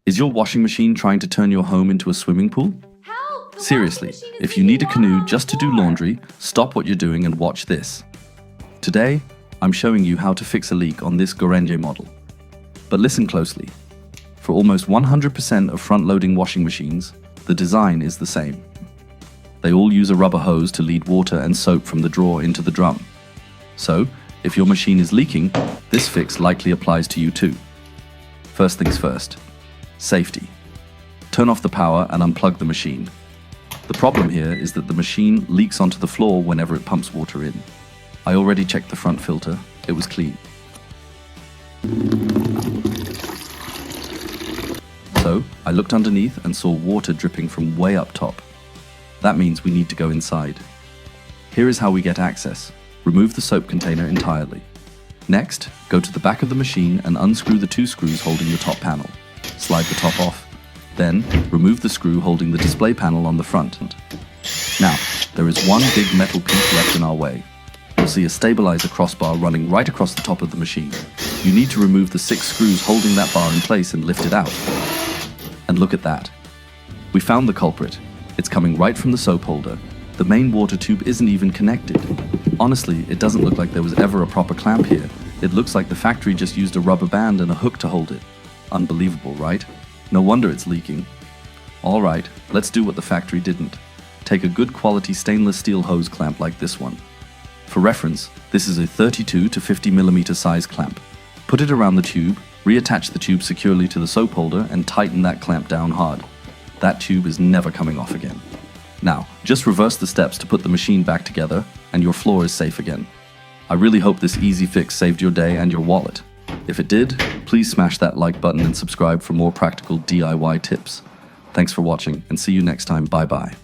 Is your washing machine trying to turn your home into a swimming pool? Help! The Seriously, washing machine is if you need a leaking canoe water just to do on the floor. laundry, stop what you're doing and watch this. Today, I'm showing you how to fix a leak on this Gorenje model. But listen closely. For almost 100% of front-loading washing machines, the design is the same. They all use a rubber hose to lead water and soap from the drawer into the drum. So, if your machine is leaking, this fix likely applies to you too. First things first, safety. Turn off the power and unplug the machine. The problem here is that the machine leaks onto the floor whenever it pumps water in. I already checked the front filter, it was clean. So, I looked underneath and saw water dripping from way up top. That means we need to go inside. Here is how we get access. Remove the soap container entirely. Next, go to the back of the machine and unscrew the 2 screws holding the top panel. Slide the top off. Then, remove the screw holding the display panel on the front. Now, there is one big metal piece left in our way. You'll see a stabilizer crossbar running right across the top of the machine. You need to remove the 6 screws holding that bar in place and lift it out. And look at that. We found the culprit. It's coming right from the soap holder. The main water tube isn't even connected. Honestly, it doesn't look like there was ever a proper clamp here. It looks like the factory just used a rubber band and a hook to hold it. Unbelievable, right? No wonder it's leaking. Alright, let's do what the factory didn't. Take a good quality stainless steel hose clamp like this one. For reference, this is a 32 to 50 millimeter size clamp. Put it around the tube, reattach the tube securely to the soap holder and tighten that clamp down hard. That tube is never coming off again. Now, just reverse the steps to put the machine back together and your floor is safe again. I really hope this easy fix saved your day and your wallet. If it did, please smash that like button and subscribe for more practical DIY tips. Thanks for watching and see you next time. Bye bye.